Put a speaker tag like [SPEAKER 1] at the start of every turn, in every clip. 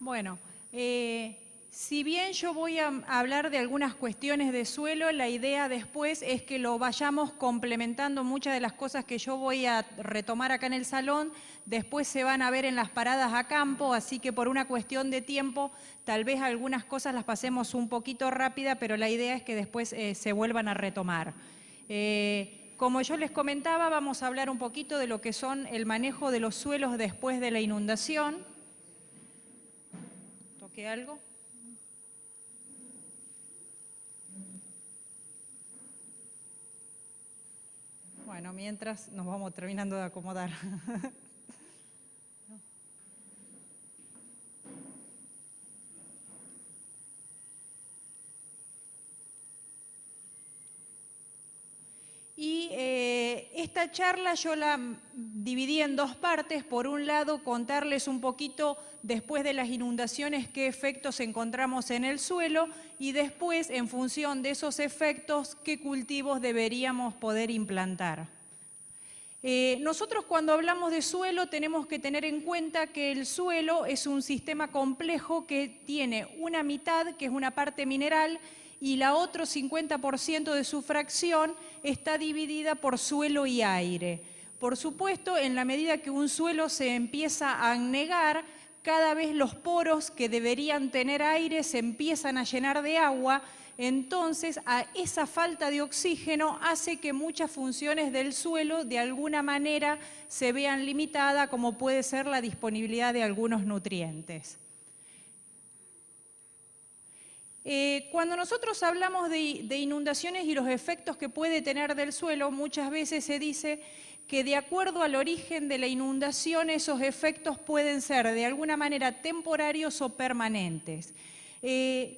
[SPEAKER 1] Bueno, si bien yo voy a hablar de algunas cuestiones de suelo, la idea después es que lo vayamos complementando. Muchas de las cosas que yo voy a retomar acá en el salón, después se van a ver en las paradas a campo, así que por una cuestión de tiempo, tal vez algunas cosas las pasemos un poquito rápida, pero la idea es que después se vuelvan a retomar. Como yo les comentaba, vamos a hablar un poquito de lo que son el manejo de los suelos después de la inundación. ¿Toqué algo? Bueno, mientras nos vamos terminando de acomodar. Y esta charla yo la dividí en dos partes. Por un lado, contarles un poquito después de las inundaciones qué efectos encontramos en el suelo y después, en función de esos efectos, qué cultivos deberíamos poder implantar. Nosotros cuando hablamos de suelo tenemos que tener en cuenta que el suelo es un sistema complejo que tiene una mitad, que es una parte mineral, y la otro 50% de su fracción está dividida por suelo y aire. Por supuesto, en la medida que un suelo se empieza a anegar, cada vez los poros que deberían tener aire se empiezan a llenar de agua. Entonces, a esa falta de oxígeno hace que muchas funciones del suelo de alguna manera se vean limitadas, como puede ser la disponibilidad de algunos nutrientes. Cuando nosotros hablamos de inundaciones y los efectos que puede tener del suelo, muchas veces se dice que de acuerdo al origen de la inundación, esos efectos pueden ser de alguna manera temporarios o permanentes.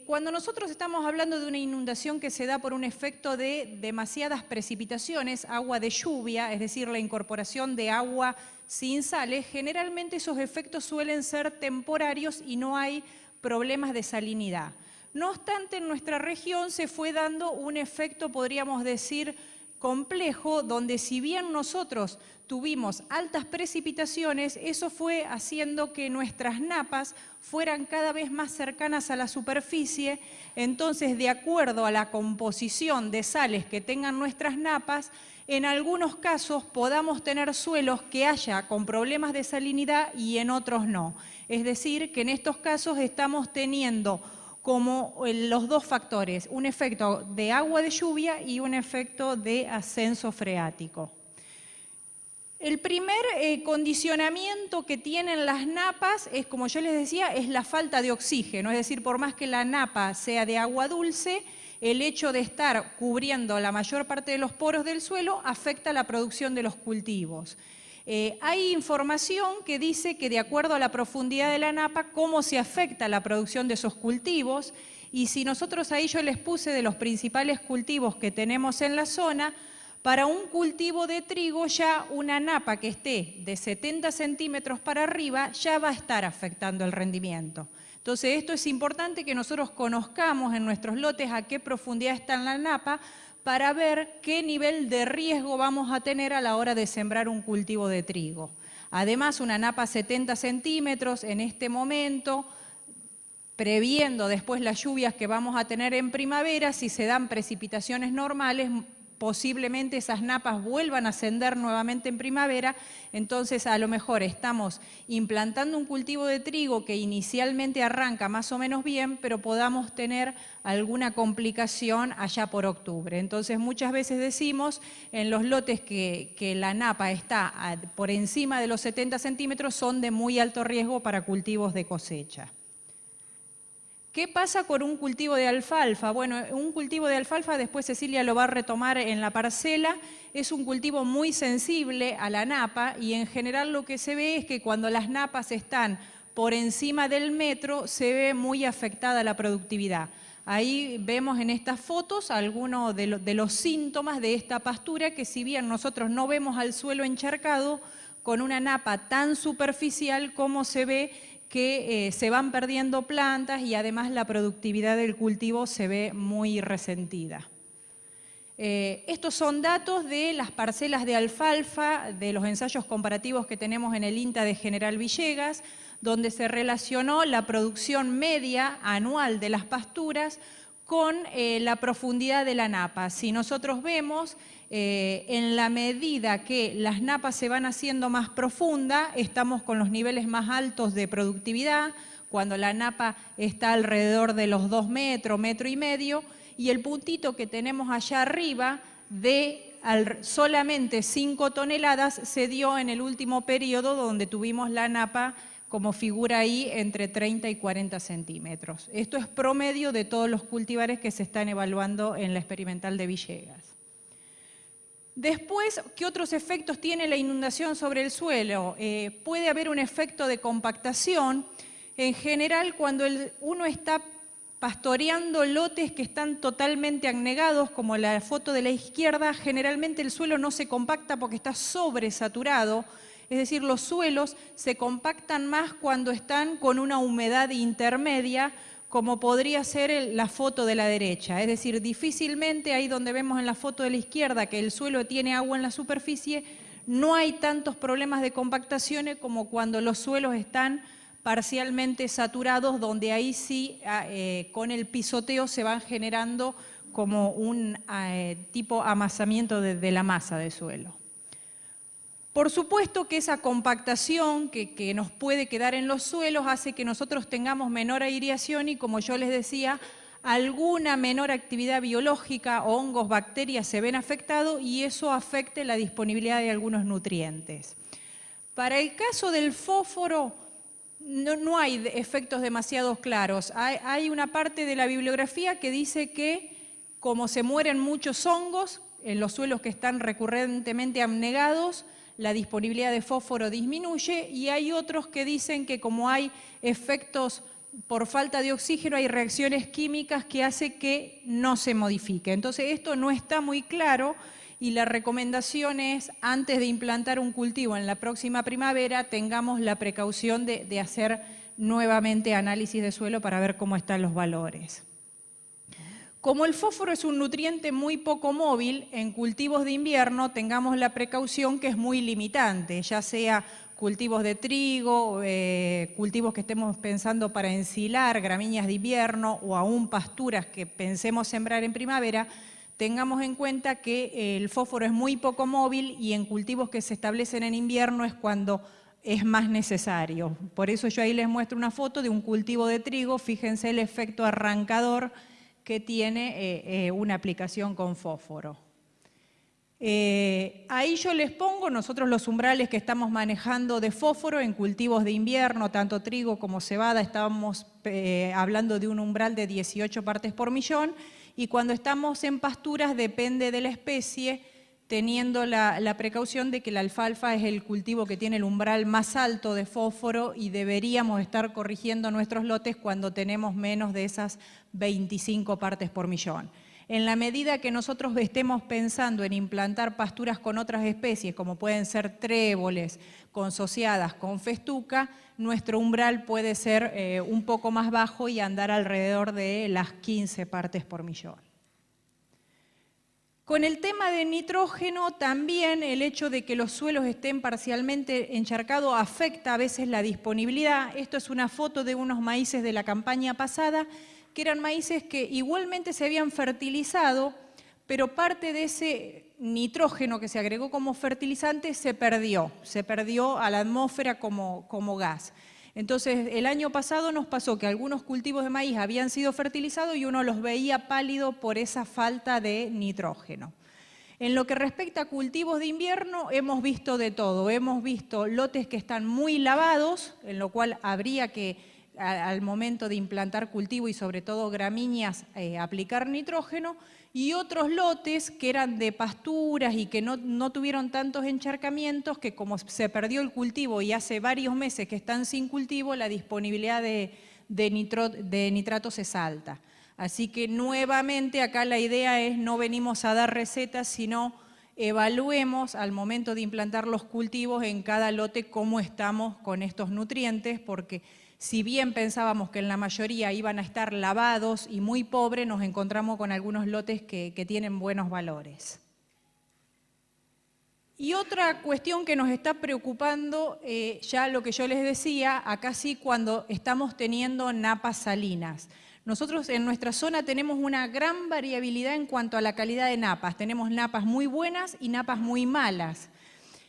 [SPEAKER 1] Cuando nosotros estamos hablando de una inundación que se da por un efecto de demasiadas precipitaciones, agua de lluvia, es decir, la incorporación de agua sin sales, generalmente esos efectos suelen ser temporarios y no hay problemas de salinidad. No obstante, en nuestra región se fue dando un efecto, podríamos decir, complejo, donde si bien nosotros tuvimos altas precipitaciones, eso fue haciendo que nuestras napas fueran cada vez más cercanas a la superficie. Entonces, de acuerdo a la composición de sales que tengan nuestras napas, en algunos casos podamos tener suelos que haya con problemas de salinidad y en otros no. Es decir, que en estos casos estamos teniendo como los dos factores, un efecto de agua de lluvia y un efecto de ascenso freático. El primer condicionamiento que tienen las napas es, como yo les decía, es la falta de oxígeno, es decir, por más que la napa sea de agua dulce, el hecho de estar cubriendo la mayor parte de los poros del suelo afecta la producción de los cultivos. Hay información que dice que de acuerdo a la profundidad de la napa, cómo se afecta la producción de esos cultivos, y si nosotros ahí yo les puse de los principales cultivos que tenemos en la zona, para un cultivo de trigo ya una napa que esté de 70 centímetros para arriba ya va a estar afectando el rendimiento. Entonces esto es importante que nosotros conozcamos en nuestros lotes a qué profundidad está en la napa, para ver qué nivel de riesgo vamos a tener a la hora de sembrar un cultivo de trigo. Además, una napa 70 centímetros en este momento, previendo después las lluvias que vamos a tener en primavera, si se dan precipitaciones normales, posiblemente esas napas vuelvan a ascender nuevamente en primavera. Entonces a lo mejor estamos implantando un cultivo de trigo que inicialmente arranca más o menos bien, pero podamos tener alguna complicación allá por octubre. Entonces muchas veces decimos en los lotes que la napa está por encima de los 70 centímetros son de muy alto riesgo para cultivos de cosecha. ¿Qué pasa con un cultivo de alfalfa? Bueno, un cultivo de alfalfa, después Cecilia lo va a retomar en la parcela, es un cultivo muy sensible a la napa y en general lo que se ve es que cuando las napas están por encima del metro se ve muy afectada la productividad. Ahí vemos en estas fotos algunos de los síntomas de esta pastura que si bien nosotros no vemos al suelo encharcado, con una napa tan superficial como se ve que se van perdiendo plantas y además la productividad del cultivo se ve muy resentida. Estos son datos de las parcelas de alfalfa, de los ensayos comparativos que tenemos en el INTA de General Villegas, donde se relacionó la producción media anual de las pasturas con la profundidad de la napa. Si nosotros vemos, en la medida que las napas se van haciendo más profundas, estamos con los niveles más altos de productividad, cuando la napa está alrededor de los 2 metros, metro y medio, y el puntito que tenemos allá arriba de solamente 5 toneladas se dio en el último periodo donde tuvimos la napa como figura ahí entre 30 y 40 centímetros. Esto es promedio de todos los cultivares que se están evaluando en la experimental de Villegas. Después, ¿qué otros efectos tiene la inundación sobre el suelo? Puede haber un efecto de compactación. En general, cuando uno está pastoreando lotes que están totalmente anegados, como la foto de la izquierda, generalmente el suelo no se compacta porque está sobresaturado. Es decir, los suelos se compactan más cuando están con una humedad intermedia, como podría ser la foto de la derecha. Es decir, difícilmente ahí donde vemos en la foto de la izquierda que el suelo tiene agua en la superficie, no hay tantos problemas de compactaciones como cuando los suelos están parcialmente saturados, donde ahí sí con el pisoteo se van generando como un tipo amasamiento de la masa de suelo. Por supuesto que esa compactación que nos puede quedar en los suelos hace que nosotros tengamos menor aireación y, como yo les decía, alguna menor actividad biológica, hongos, bacterias se ven afectados y eso afecte la disponibilidad de algunos nutrientes. Para el caso del fósforo no hay efectos demasiado claros. Hay una parte de la bibliografía que dice que como se mueren muchos hongos en los suelos que están recurrentemente anegados, la disponibilidad de fósforo disminuye, y hay otros que dicen que como hay efectos por falta de oxígeno, hay reacciones químicas que hacen que no se modifique. Entonces esto no está muy claro y la recomendación es, antes de implantar un cultivo en la próxima primavera, tengamos la precaución de hacer nuevamente análisis de suelo para ver cómo están los valores. Como el fósforo es un nutriente muy poco móvil, en cultivos de invierno tengamos la precaución que es muy limitante, ya sea cultivos de trigo, cultivos que estemos pensando para ensilar, gramíneas de invierno o aún pasturas que pensemos sembrar en primavera, tengamos en cuenta que el fósforo es muy poco móvil y en cultivos que se establecen en invierno es cuando es más necesario. Por eso yo ahí les muestro una foto de un cultivo de trigo, fíjense el efecto arrancador que tiene una aplicación con fósforo. Ahí yo les pongo nosotros los umbrales que estamos manejando de fósforo en cultivos de invierno, tanto trigo como cebada, estábamos hablando de un umbral de 18 partes por millón, y cuando estamos en pasturas depende de la especie, teniendo la precaución de que la alfalfa es el cultivo que tiene el umbral más alto de fósforo y deberíamos estar corrigiendo nuestros lotes cuando tenemos menos de esas 25 partes por millón. En la medida que nosotros estemos pensando en implantar pasturas con otras especies, como pueden ser tréboles, consociadas, con festuca, nuestro umbral puede ser un poco más bajo y andar alrededor de las 15 partes por millón. Con el tema de nitrógeno, también el hecho de que los suelos estén parcialmente encharcados afecta a veces la disponibilidad. Esto es una foto de unos maíces de la campaña pasada, que eran maíces que igualmente se habían fertilizado, pero parte de ese nitrógeno que se agregó como fertilizante se perdió a la atmósfera como gas. Entonces, el año pasado nos pasó que algunos cultivos de maíz habían sido fertilizados y uno los veía pálidos por esa falta de nitrógeno. En lo que respecta a cultivos de invierno, hemos visto de todo. Hemos visto lotes que están muy lavados, en lo cual habría que, al momento de implantar cultivo y sobre todo gramíneas, aplicar nitrógeno, y otros lotes que eran de pasturas y que no tuvieron tantos encharcamientos, que como se perdió el cultivo y hace varios meses que están sin cultivo, la disponibilidad de nitratos es alta. Así que nuevamente acá la idea es, no venimos a dar recetas, sino evaluemos al momento de implantar los cultivos en cada lote cómo estamos con estos nutrientes, porque si bien pensábamos que en la mayoría iban a estar lavados y muy pobres, nos encontramos con algunos lotes que tienen buenos valores. Y otra cuestión que nos está preocupando, ya lo que yo les decía, acá sí cuando estamos teniendo napas salinas. Nosotros en nuestra zona tenemos una gran variabilidad en cuanto a la calidad de napas. Tenemos napas muy buenas y napas muy malas.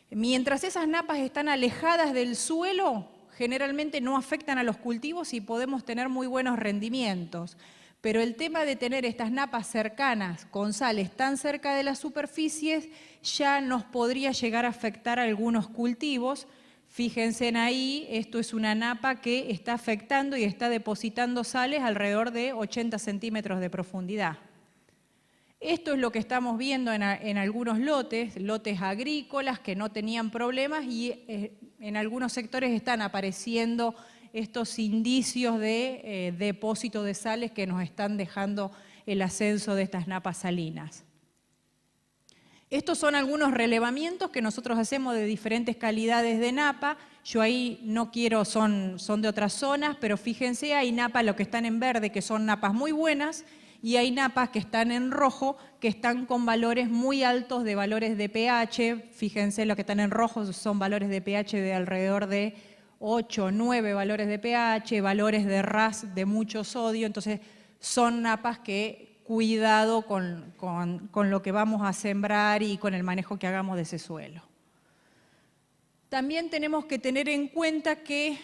[SPEAKER 1] Mientras esas napas están alejadas del suelo, generalmente no afectan a los cultivos y podemos tener muy buenos rendimientos. Pero el tema de tener estas napas cercanas, con sales tan cerca de las superficies, ya nos podría llegar a afectar a algunos cultivos. Fíjense en ahí, esto es una napa que está afectando y está depositando sales alrededor de 80 centímetros de profundidad. Esto es lo que estamos viendo en algunos lotes agrícolas que no tenían problemas y en algunos sectores están apareciendo estos indicios de depósito de sales que nos están dejando el ascenso de estas napas salinas. Estos son algunos relevamientos que nosotros hacemos de diferentes calidades de napa. Yo ahí no quiero, son de otras zonas, pero fíjense, hay napas, lo que están en verde, que son napas muy buenas, y hay napas que están en rojo, que están con valores muy altos de valores de pH. Fíjense, lo que están en rojo son valores de pH de alrededor de 8 o 9 valores de pH, valores de RAS de mucho sodio. Entonces, son napas que cuidado con lo que vamos a sembrar y con el manejo que hagamos de ese suelo. También tenemos que tener en cuenta que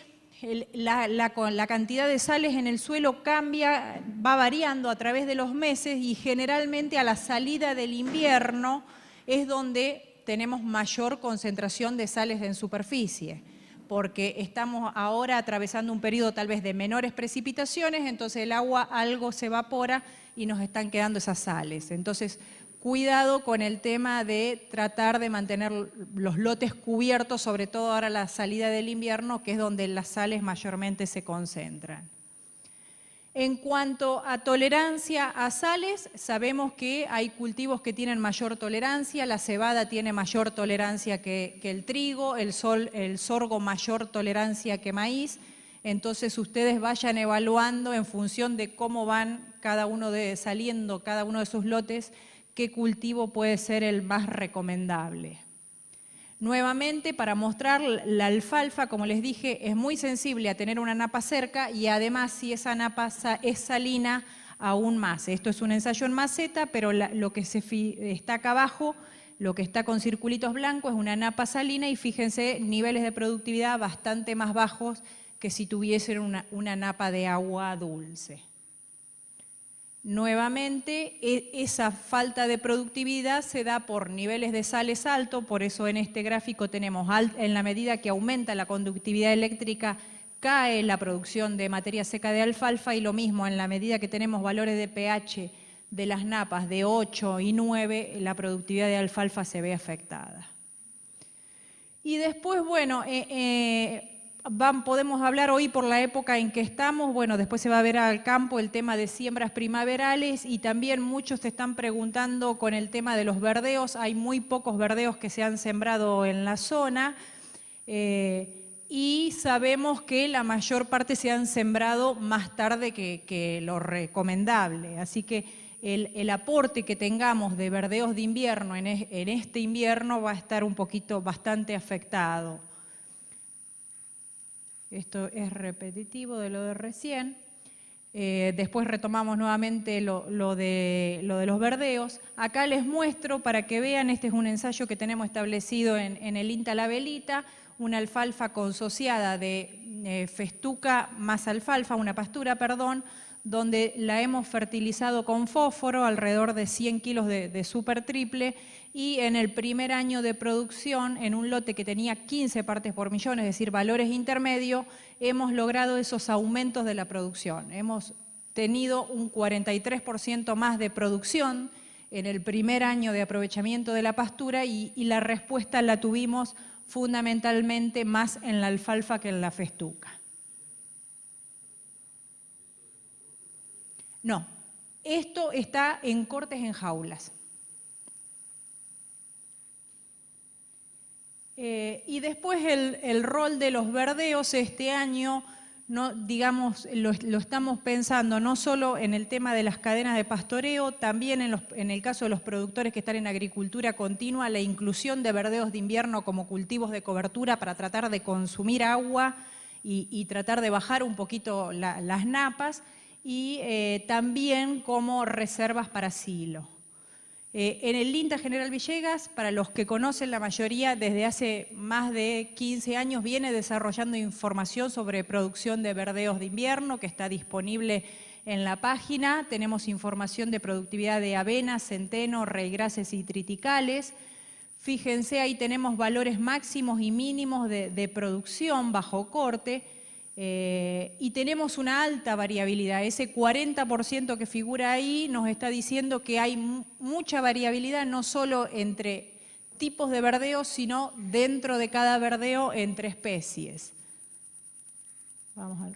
[SPEAKER 1] la cantidad de sales en el suelo cambia, va variando a través de los meses y generalmente a la salida del invierno es donde tenemos mayor concentración de sales en superficie, porque estamos ahora atravesando un periodo tal vez de menores precipitaciones, entonces el agua algo se evapora y nos están quedando esas sales. Entonces, cuidado con el tema de tratar de mantener los lotes cubiertos, sobre todo ahora a la salida del invierno, que es donde las sales mayormente se concentran. En cuanto a tolerancia a sales, sabemos que hay cultivos que tienen mayor tolerancia, la cebada tiene mayor tolerancia que el trigo, el sorgo mayor tolerancia que maíz. Entonces ustedes vayan evaluando en función de cómo van saliendo cada uno de sus lotes, qué cultivo puede ser el más recomendable. Nuevamente, para mostrar la alfalfa, como les dije, es muy sensible a tener una napa cerca y además si esa napa es salina, aún más. Esto es un ensayo en maceta, pero lo que está acá abajo, lo que está con circulitos blancos, es una napa salina y fíjense, niveles de productividad bastante más bajos que si tuviesen una napa de agua dulce. Nuevamente, esa falta de productividad se da por niveles de sales altos, por eso en este gráfico tenemos, en la medida que aumenta la conductividad eléctrica, cae la producción de materia seca de alfalfa y lo mismo, en la medida que tenemos valores de pH de las napas de 8 y 9, la productividad de alfalfa se ve afectada. Y después, bueno, podemos hablar hoy por la época en que estamos, bueno, después se va a ver al campo el tema de siembras primaverales y también muchos se están preguntando con el tema de los verdeos, hay muy pocos verdeos que se han sembrado en la zona y sabemos que la mayor parte se han sembrado más tarde que lo recomendable, así que el aporte que tengamos de verdeos de invierno en este invierno va a estar bastante afectado. Esto es repetitivo de lo de recién. Después retomamos nuevamente lo de los verdeos. Acá les muestro para que vean, este es un ensayo que tenemos establecido en el INTA La Velita, una alfalfa consociada de festuca más alfalfa, una pastura, perdón, donde la hemos fertilizado con fósforo, alrededor de 100 kilos de super triple, y en el primer año de producción, en un lote que tenía 15 partes por millón, es decir, valores intermedios, hemos logrado esos aumentos de la producción. Hemos tenido un 43% más de producción en el primer año de aprovechamiento de la pastura y la respuesta la tuvimos fundamentalmente más en la alfalfa que en la festuca. No, esto está en cortes en jaulas. Y después el rol de los verdeos este año no, digamos, lo estamos pensando no solo en el tema de las cadenas de pastoreo, también en el caso de los productores que están en agricultura continua, la inclusión de verdeos de invierno como cultivos de cobertura para tratar de consumir agua y tratar de bajar un poquito las napas, y también como reservas para silo. En el INTA General Villegas, para los que conocen, la mayoría desde hace más de 15 años viene desarrollando información sobre producción de verdeos de invierno, que está disponible en la página. Tenemos información de productividad de avena, centeno, raigrases y triticales. Fíjense, ahí tenemos valores máximos y mínimos de producción bajo corte. Y tenemos una alta variabilidad. Ese 40% que figura ahí nos está diciendo que hay mucha variabilidad, no solo entre tipos de verdeos, sino dentro de cada verdeo entre especies. Vamos a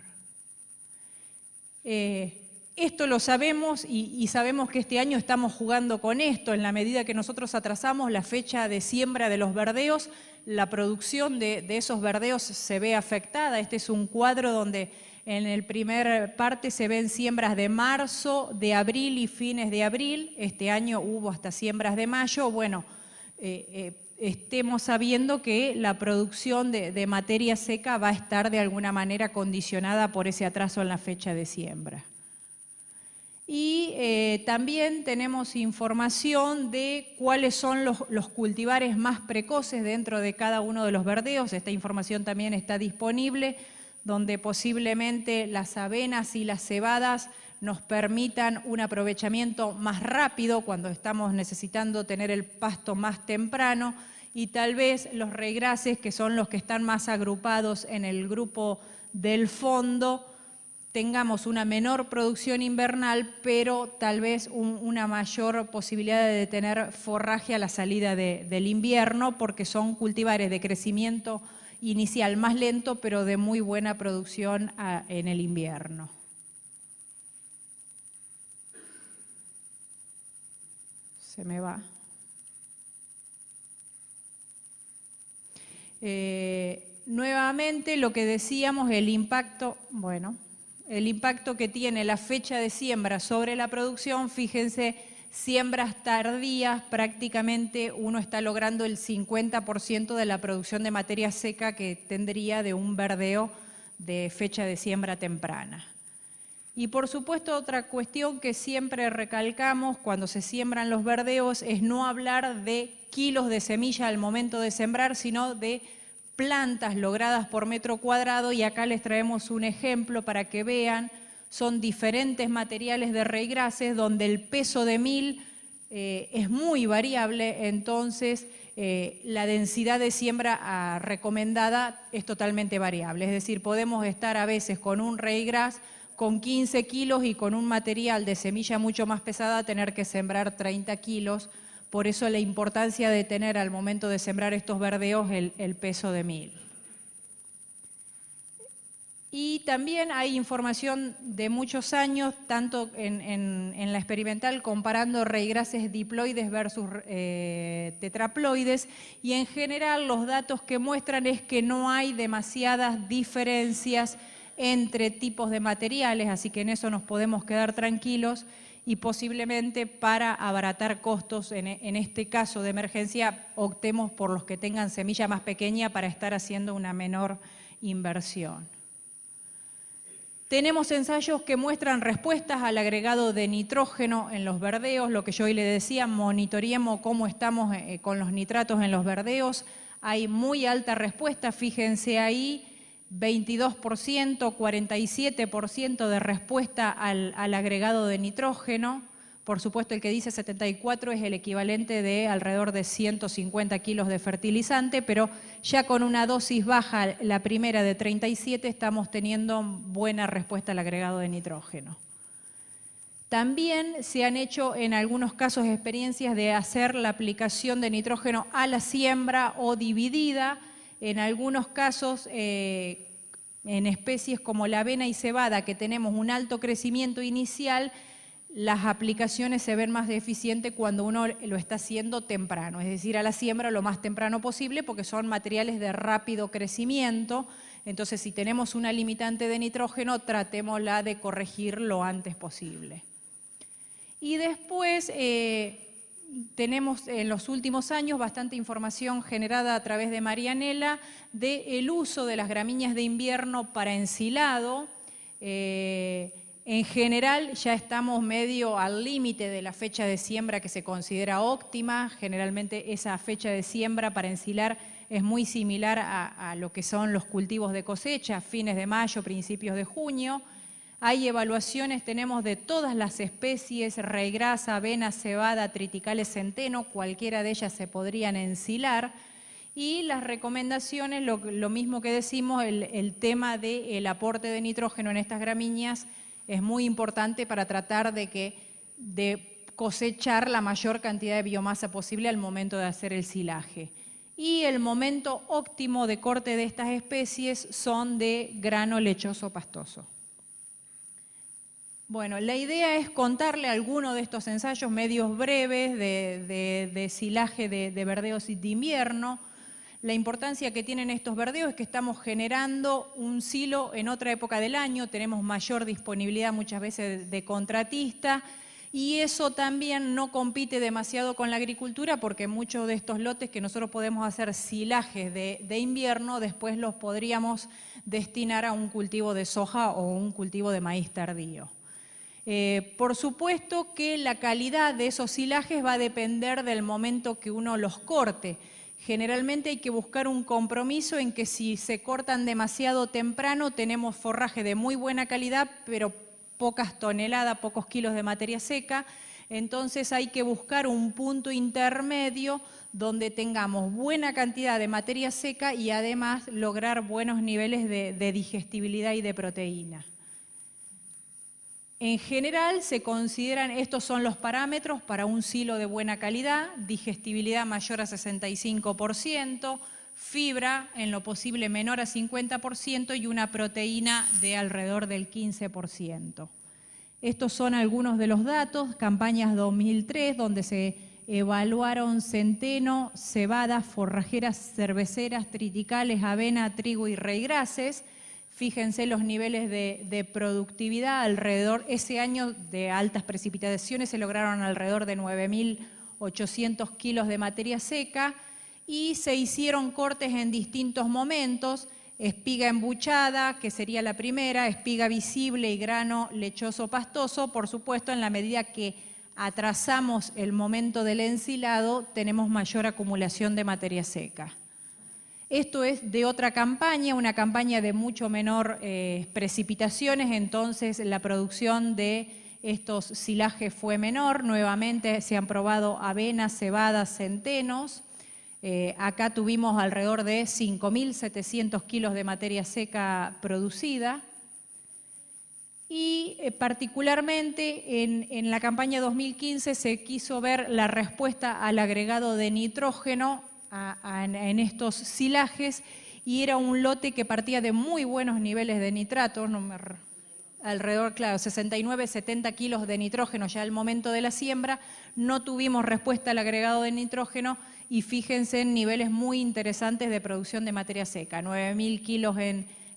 [SPEAKER 1] ver. Esto lo sabemos y sabemos que este año estamos jugando con esto. En la medida que nosotros atrasamos la fecha de siembra de los verdeos, la producción de esos verdeos se ve afectada. Este es un cuadro donde en el primer parte se ven siembras de marzo, de abril y fines de abril. Este año hubo hasta siembras de mayo. Bueno, estemos sabiendo que la producción de materia seca va a estar de alguna manera condicionada por ese atraso en la fecha de siembra. Y también tenemos información de cuáles son los cultivares más precoces dentro de cada uno de los verdeos. Esta información también está disponible, donde posiblemente las avenas y las cebadas nos permitan un aprovechamiento más rápido cuando estamos necesitando tener el pasto más temprano, y tal vez los raigrases, que son los que están más agrupados en el grupo del fondo, tengamos una menor producción invernal, pero tal vez una mayor posibilidad de tener forraje a la salida del invierno, porque son cultivares de crecimiento inicial más lento, pero de muy buena producción en el invierno. Se me va. Nuevamente lo que decíamos, el impacto, bueno, el impacto que tiene la fecha de siembra sobre la producción. Fíjense, siembras tardías, prácticamente uno está logrando el 50% de la producción de materia seca que tendría de un verdeo de fecha de siembra temprana. Y por supuesto, otra cuestión que siempre recalcamos cuando se siembran los verdeos es no hablar de kilos de semilla al momento de sembrar, sino de plantas logradas por metro cuadrado, y acá les traemos un ejemplo para que vean. Son diferentes materiales de raigrases donde el peso de mil es muy variable, entonces la densidad de siembra recomendada es totalmente variable. Es decir, podemos estar a veces con un raigras con 15 kilos y con un material de semilla mucho más pesada tener que sembrar 30 kilos. Por eso la importancia de tener al momento de sembrar estos verdeos el peso de mil. Y también hay información de muchos años, tanto en la experimental, comparando raigrases diploides versus tetraploides, y en general los datos que muestran es que no hay demasiadas diferencias entre tipos de materiales, así que en eso nos podemos quedar tranquilos. Y posiblemente para abaratar costos, en este caso de emergencia, optemos por los que tengan semilla más pequeña para estar haciendo una menor inversión. Tenemos ensayos que muestran respuestas al agregado de nitrógeno en los verdeos, lo que yo hoy le decía, monitoreemos cómo estamos con los nitratos en los verdeos. Hay muy alta respuesta, fíjense ahí, 22%, 47% de respuesta al agregado de nitrógeno. Por supuesto, el que dice 74 es el equivalente de alrededor de 150 kilos de fertilizante, pero ya con una dosis baja, la primera de 37, estamos teniendo buena respuesta al agregado de nitrógeno. También se han hecho en algunos casos experiencias de hacer la aplicación de nitrógeno a la siembra o dividida. En algunos casos, en especies como la avena y cebada, que tenemos un alto crecimiento inicial, las aplicaciones se ven más eficientes cuando uno lo está haciendo temprano, es decir, a la siembra lo más temprano posible, porque son materiales de rápido crecimiento. Entonces, si tenemos una limitante de nitrógeno, tratémosla de corregir lo antes posible. Y después tenemos en los últimos años bastante información generada a través de Marianela del uso de las gramíneas de invierno para ensilado. En general ya estamos medio al límite de la fecha de siembra que se considera óptima. Generalmente esa fecha de siembra para ensilar es muy similar a lo que son los cultivos de cosecha, fines de mayo, principios de junio. Hay evaluaciones, tenemos de todas las especies, raigrasa, avena, cebada, triticales, centeno, cualquiera de ellas se podrían ensilar. Y las recomendaciones, lo mismo que decimos, el tema del aporte de nitrógeno en estas gramíneas es muy importante para tratar de cosechar la mayor cantidad de biomasa posible al momento de hacer el silaje. Y el momento óptimo de corte de estas especies son de grano lechoso pastoso. Bueno, la idea es contarle algunos de estos ensayos medios breves de silaje de verdeos de invierno. La importancia que tienen estos verdeos es que estamos generando un silo en otra época del año, tenemos mayor disponibilidad muchas veces de contratista y eso también no compite demasiado con la agricultura porque muchos de estos lotes que nosotros podemos hacer silajes de invierno, después los podríamos destinar a un cultivo de soja o un cultivo de maíz tardío. Por supuesto que la calidad de esos silajes va a depender del momento que uno los corte. Generalmente hay que buscar un compromiso en que si se cortan demasiado temprano tenemos forraje de muy buena calidad, pero pocas toneladas, pocos kilos de materia seca. Entonces hay que buscar un punto intermedio donde tengamos buena cantidad de materia seca y además lograr buenos niveles de digestibilidad y de proteína. En general se consideran, estos son los parámetros para un silo de buena calidad, digestibilidad mayor a 65%, fibra en lo posible menor a 50% y una proteína de alrededor del 15%. Estos son algunos de los datos, campañas 2003, donde se evaluaron centeno, cebada, forrajeras, cerveceras, triticales, avena, trigo y raigrases. Fíjense los niveles de productividad alrededor, ese año de altas precipitaciones se lograron alrededor de 9.800 kilos de materia seca y se hicieron cortes en distintos momentos, espiga embuchada, que sería la primera, espiga visible y grano lechoso pastoso, por supuesto en la medida que atrasamos el momento del ensilado tenemos mayor acumulación de materia seca. Esto es de otra campaña, una campaña de mucho menor precipitaciones, entonces la producción de estos silajes fue menor. Nuevamente se han probado avenas, cebadas, centenos. Acá tuvimos alrededor de 5.700 kilos de materia seca producida. Y particularmente en la campaña 2015 se quiso ver la respuesta al agregado de nitrógeno en estos silajes y era un lote que partía de muy buenos niveles de nitratos, alrededor, claro, 69, 70 kilos de nitrógeno ya al momento de la siembra. No tuvimos respuesta al agregado de nitrógeno y fíjense en niveles muy interesantes de producción de materia seca, 9.000 kilos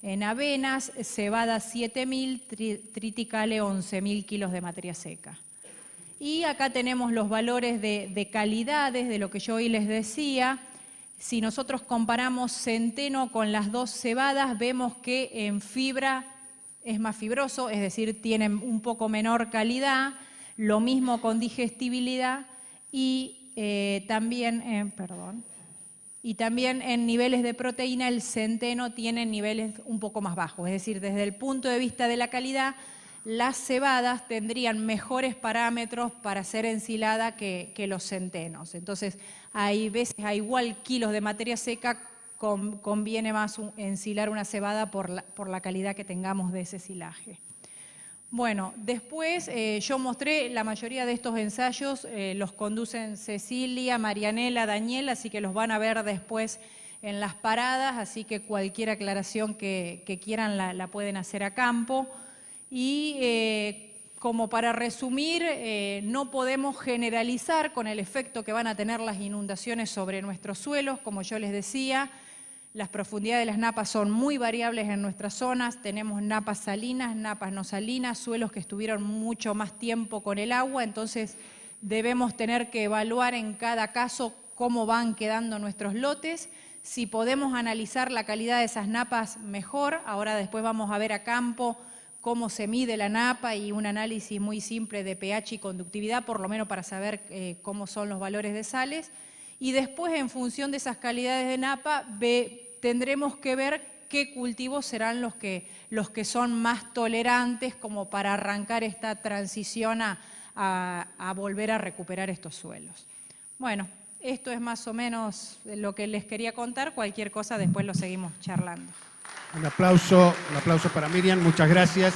[SPEAKER 1] en avenas, cebada 7.000, triticale 11.000 kilos de materia seca. Y acá tenemos los valores de calidades de lo que yo hoy les decía. Si nosotros comparamos centeno con las dos cebadas, vemos que en fibra es más fibroso, es decir, tienen un poco menor calidad, lo mismo con digestibilidad y también en niveles de proteína el centeno tiene niveles un poco más bajos, es decir, desde el punto de vista de la calidad, las cebadas tendrían mejores parámetros para ser ensilada que los centenos. Entonces, hay veces a igual kilos de materia seca conviene más ensilar una cebada por la calidad que tengamos de ese silaje. Bueno, después yo mostré la mayoría de estos ensayos, los conducen Cecilia, Marianela, Daniela, así que los van a ver después en las paradas, así que cualquier aclaración que quieran la pueden hacer a campo. Y como para resumir, no podemos generalizar con el efecto que van a tener las inundaciones sobre nuestros suelos, como yo les decía. Las profundidades de las napas son muy variables en nuestras zonas, tenemos napas salinas, napas no salinas, suelos que estuvieron mucho más tiempo con el agua, entonces debemos tener que evaluar en cada caso cómo van quedando nuestros lotes. Si podemos analizar la calidad de esas napas, mejor. Ahora después vamos a ver a campo cómo se mide la napa y un análisis muy simple de pH y conductividad, por lo menos para saber cómo son los valores de sales. Y después, en función de esas calidades de napa, tendremos que ver qué cultivos serán los que son más tolerantes como para arrancar esta transición a volver a recuperar estos suelos. Bueno, esto es más o menos lo que les quería contar. Cualquier cosa después lo seguimos charlando.
[SPEAKER 2] Un aplauso para Miriam, muchas gracias.